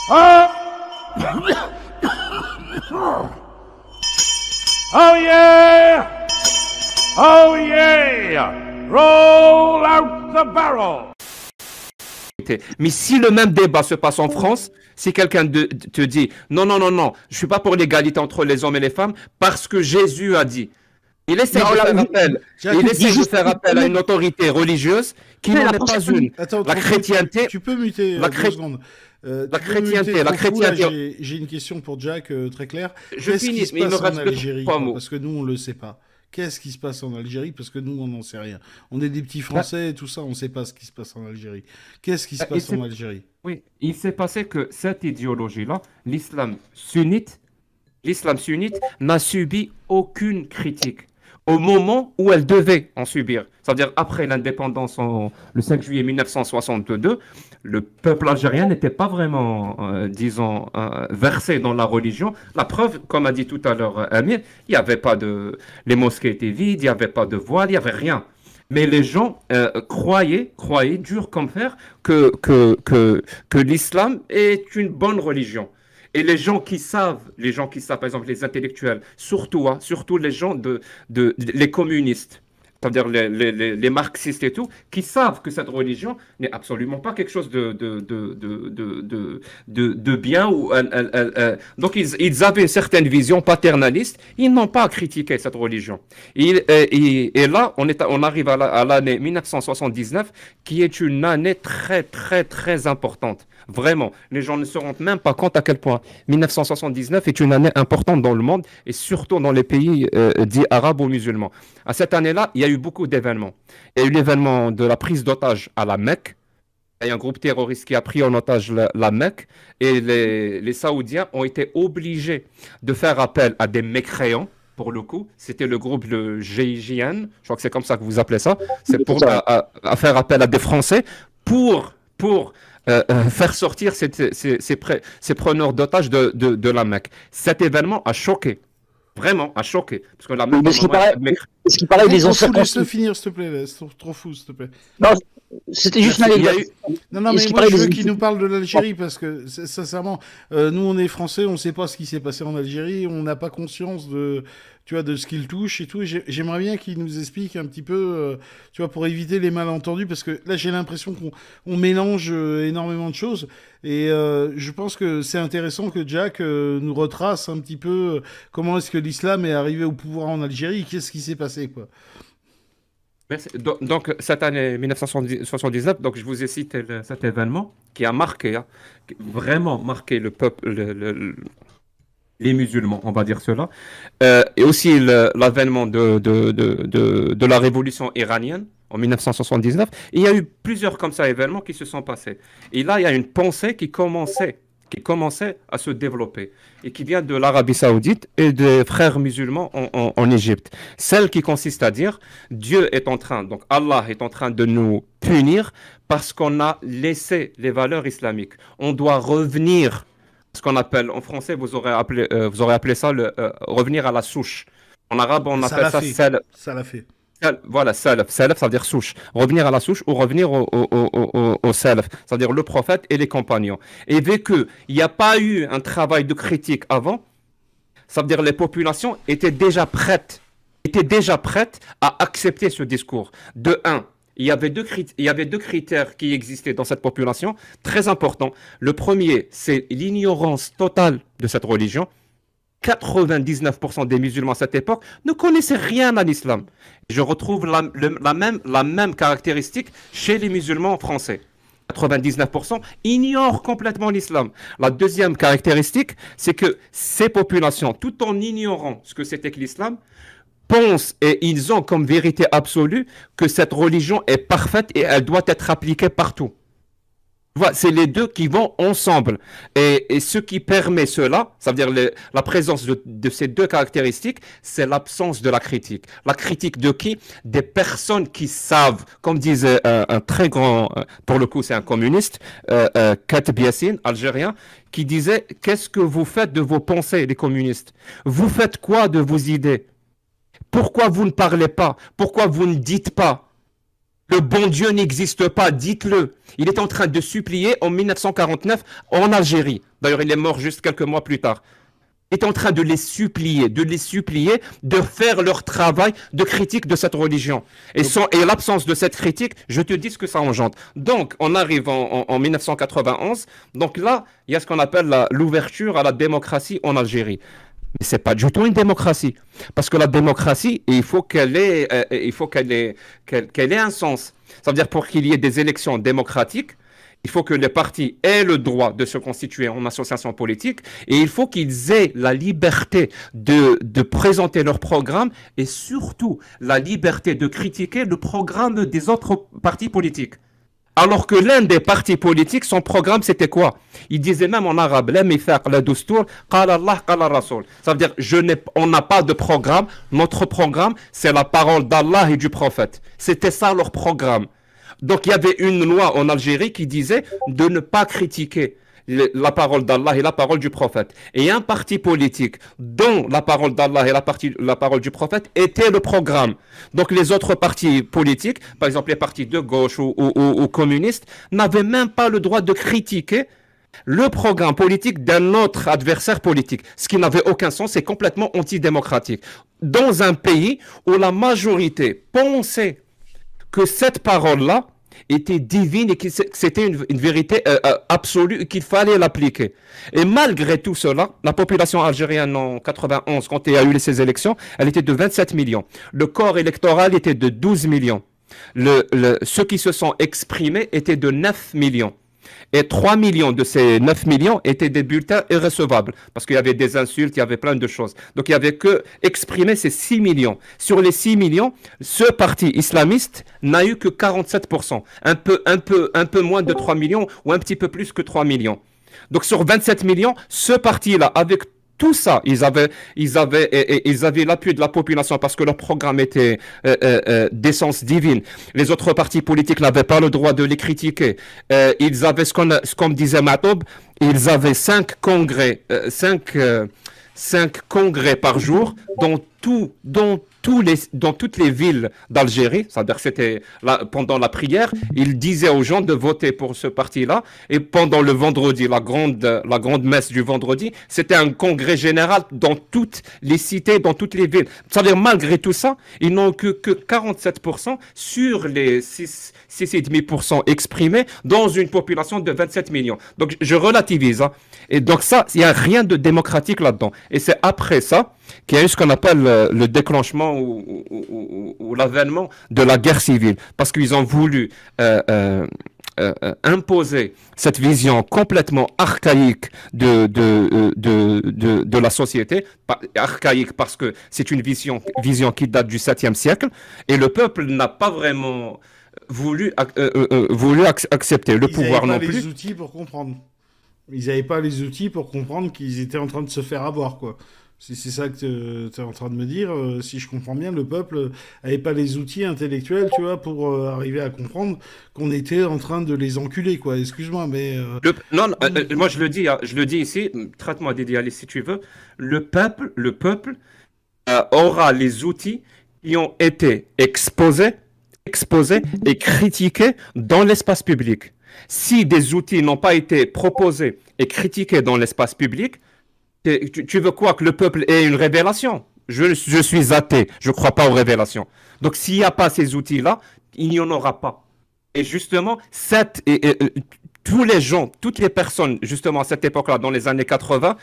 Oh! Oh yeah! Oh yeah! Roll out the barrel! Mais si le même débat se passe en France, si quelqu'un te dit non, non, non, non, je suis pas pour l'égalité entre les hommes et les femmes parce que Jésus a dit. Il essaie de faire appel à une autorité religieuse qui n'en est pas une. Attends, la chrétienté. Tu peux muter la 2 secondes. La chrétienté. J'ai une question pour Jack très claire. Je finis, mais il me reste que 3 mots. Parce que nous, on le sait pas. Qu'est-ce qui se passe en Algérie? Parce que nous, on n'en sait rien. On est des petits Français et tout ça, on ne sait pas ce qui se passe en Algérie. Qu'est-ce qui se passe en Algérie? Oui, il s'est passé que cette idéologie-là, l'islam sunnite n'a subi aucune critique au moment où elle devait en subir. C'est-à-dire après l'indépendance le 5 juillet 1962, le peuple algérien n'était pas vraiment, versé dans la religion. La preuve, comme a dit tout à l'heure Amir, il n'y avait pas de... Les mosquées étaient vides, il n'y avait pas de voile, il n'y avait rien. Mais les gens croyaient dur comme fer, que l'islam est une bonne religion. Et les gens qui savent, par exemple les intellectuels, surtout les gens les communistes, c'est-à-dire les marxistes et tout, qui savent que cette religion n'est absolument pas quelque chose de bien. Donc ils avaient une certaine vision paternaliste, ils n'ont pas critiqué cette religion. Et là, on arrive à l'année 1979, qui est une année très, très, très importante. Vraiment, les gens ne se rendent même pas compte à quel point 1979 est une année importante dans le monde et surtout dans les pays dits arabes ou musulmans. À cette année-là, il y a eu beaucoup d'événements. Il y a eu l'événement de la prise d'otage à la Mecque. Il y a un groupe terroriste qui a pris en otage la Mecque et les Saoudiens ont été obligés de faire appel à des mécréants. Pour le coup, c'était le groupe le GIGN, je crois que c'est comme ça que vous appelez ça. C'est pour à faire appel à des Français pour faire sortir ces preneurs d'otages de la Mecque. Cet événement a choqué. Vraiment, a choqué. Parce que la Mecque... Ce qui paraît, les anciens... Laisse-le finir, s'il te plaît. C'est trop fou, s'il te plaît. Non, c'était juste une anecdote. Non, mais moi, je veux qu'il nous parle de l'Algérie, parce que, sincèrement, nous, on est Français, on ne sait pas ce qui s'est passé en Algérie, on n'a pas conscience de ce qu'il touche et tout. J'aimerais bien qu'il nous explique un petit peu, pour éviter les malentendus, parce que là, j'ai l'impression qu'on mélange énormément de choses. Et je pense que c'est intéressant que Jack nous retrace un petit peu comment est-ce que l'islam est arrivé au pouvoir en Algérie, qu'est-ce qui s'est passé, quoi. Merci. Donc, cette année 1979, donc je vous ai cité cet événement qui a marqué, qui a vraiment marqué le peuple, les musulmans, on va dire cela, et aussi l'avènement de la révolution iranienne en 1979. Et il y a eu plusieurs comme ça événements qui se sont passés. Et là, il y a une pensée qui commençait à se développer et qui vient de l'Arabie Saoudite et des frères musulmans en Égypte. Celle qui consiste à dire Allah est en train de nous punir parce qu'on a laissé les valeurs islamiques. On doit revenir, ce qu'on appelle en français, vous aurez appelé ça revenir à la souche. En arabe, on appelle ça salafé. Voilà, salaf, ça veut dire souche. Revenir à la souche ou revenir au salaf, c'est-à-dire le prophète et les compagnons. Et vu qu'il n'y a pas eu un travail de critique avant, ça veut dire les populations étaient déjà prêtes à accepter ce discours. De un, il y avait deux critères qui existaient dans cette population, très importants. Le premier, c'est l'ignorance totale de cette religion. 99% des musulmans à cette époque ne connaissaient rien à l'islam. Je retrouve la même caractéristique chez les musulmans français. 99% ignorent complètement l'islam. La deuxième caractéristique, c'est que ces populations, tout en ignorant ce que c'était que l'islam, pensent et ils ont comme vérité absolue que cette religion est parfaite et elle doit être appliquée partout. Voilà, c'est les deux qui vont ensemble. Et ce qui permet cela, ça veut dire la présence de ces deux caractéristiques, c'est l'absence de la critique. La critique de qui? Des personnes qui savent, comme disait un très grand, pour le coup c'est un communiste, Kateb Yassine, algérien, qui disait « Qu'est-ce que vous faites de vos pensées, les communistes? Vous faites quoi de vos idées? Pourquoi vous ne parlez pas? Pourquoi vous ne dites pas ?» Le bon Dieu n'existe pas, dites-le. Il est en train de supplier en 1949 en Algérie. D'ailleurs, il est mort juste quelques mois plus tard. Il est en train de les supplier de faire leur travail de critique de cette religion. Et l'absence de cette critique, je te dis ce que ça engendre. Donc, on arrive en 1991. Donc là, il y a ce qu'on appelle l'ouverture à la démocratie en Algérie. Mais c'est pas du tout une démocratie. Parce que la démocratie, il faut qu'elle ait un sens. Ça veut dire pour qu'il y ait des élections démocratiques, il faut que les partis aient le droit de se constituer en association politique et il faut qu'ils aient la liberté de présenter leur programme et surtout la liberté de critiquer le programme des autres partis politiques. Alors que l'un des partis politiques, son programme, c'était quoi? Il disait même en arabe, ça veut dire, on n'a pas de programme, notre programme, c'est la parole d'Allah et du prophète. C'était ça leur programme. Donc il y avait une loi en Algérie qui disait de ne pas critiquer la parole d'Allah et la parole du prophète. Et un parti politique dont la parole d'Allah et la parole du prophète était le programme. Donc les autres partis politiques, par exemple les partis de gauche ou communistes, n'avaient même pas le droit de critiquer le programme politique d'un autre adversaire politique. Ce qui n'avait aucun sens, c'est complètement antidémocratique. Dans un pays où la majorité pensait que cette parole-là était divine et que c'était une vérité absolue et qu'il fallait l'appliquer. Et malgré tout cela, la population algérienne en 91, quand il y a eu ces élections, elle était de 27 millions. Le corps électoral était de 12 millions. Ceux qui se sont exprimés étaient de 9 millions. Et 3 millions de ces 9 millions étaient des bulletins irrecevables. Parce qu'il y avait des insultes, il y avait plein de choses. Donc il n'y avait que exprimer ces 6 millions. Sur les 6 millions, ce parti islamiste n'a eu que 47%. Un peu moins de 3 millions ou un petit peu plus que 3 millions. Donc sur 27 millions, ce parti-là, avec tout ça, ils avaient l'appui de la population parce que leur programme était d'essence divine. Les autres partis politiques n'avaient pas le droit de les critiquer. Ils avaient ce qu'on disait Matoub, ils avaient 5 congrès, 5 congrès par jour dans toutes les villes d'Algérie, c'est-à-dire que c'était pendant la prière, il disait aux gens de voter pour ce parti-là, et pendant le vendredi, la grande messe du vendredi, c'était un congrès général dans toutes les cités, dans toutes les villes. C'est-à-dire malgré tout ça, ils n'ont que 47% sur les 6,5% exprimés dans une population de 27 millions. Donc je relativise, hein. Et donc ça, il n'y a rien de démocratique là-dedans. Et c'est après ça qu'il y a eu ce qu'on appelle le déclenchement ou l'avènement de la guerre civile. Parce qu'ils ont voulu imposer cette vision complètement archaïque de la société. Archaïque parce que c'est une vision qui date du 7e siècle. Et le peuple n'a pas vraiment voulu accepter le pouvoir non plus. Ils n'avaient pas les outils pour comprendre. Ils n'avaient pas les outils pour comprendre qu'ils étaient en train de se faire avoir, quoi. C'est ça que tu es en train de me dire. Si je comprends bien, le peuple n'avait pas les outils intellectuels, tu vois, pour arriver à comprendre qu'on était en train de les enculer, quoi. Excuse-moi, mais... moi je le dis ici, traite-moi d'idéaliste si tu veux. Le peuple aura les outils qui ont été exposés et critiqués dans l'espace public. Si des outils n'ont pas été proposés et critiqués dans l'espace public, tu veux quoi? Que le peuple ait une révélation? Je suis athée, je ne crois pas aux révélations. Donc s'il n'y a pas ces outils-là, il n'y en aura pas. Et justement, tous les gens, toutes les personnes, justement à cette époque-là, dans les années 80,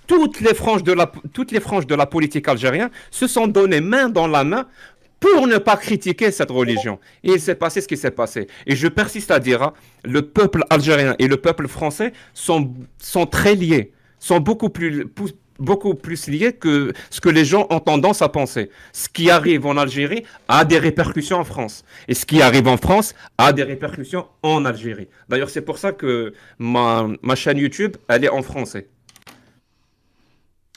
toutes les franges de la politique algérienne se sont données main dans la main pour ne pas critiquer cette religion. Et il s'est passé ce qui s'est passé. Et je persiste à dire, hein, le peuple algérien et le peuple français sont très liés, sont beaucoup plus liés que ce que les gens ont tendance à penser. Ce qui arrive en Algérie a des répercussions en France. Et ce qui arrive en France a des répercussions en Algérie. D'ailleurs, c'est pour ça que ma chaîne YouTube, elle est en français.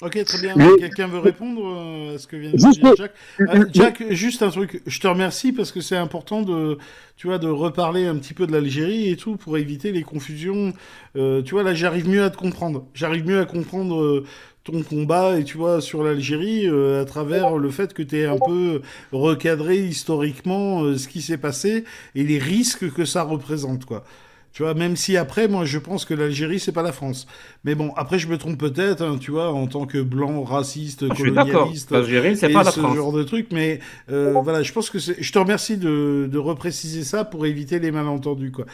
Ok, très bien. Le- Quelqu'un veut répondre à ce que vient de Juste dire Jack? le- Jack, juste un truc. Je te remercie parce que c'est important de, tu vois, de reparler un petit peu de l'Algérie et tout pour éviter les confusions. Tu vois, là, j'arrive mieux à te comprendre. J'arrive mieux à comprendre ton combat et tu vois sur l'Algérie à travers le fait que tu es un peu recadré historiquement ce qui s'est passé et les risques que ça représente, quoi. Tu vois, même si après, moi, je pense que l'Algérie, c'est pas la France. Mais bon, après, je me trompe peut-être, hein, tu vois, en tant que blanc, raciste, Je suis d'accord. colonialiste L'Algérie, c'est et pas la ce France. genre de trucs. Mais voilà, je pense que c'est. Je te remercie de repréciser ça pour éviter les malentendus, quoi.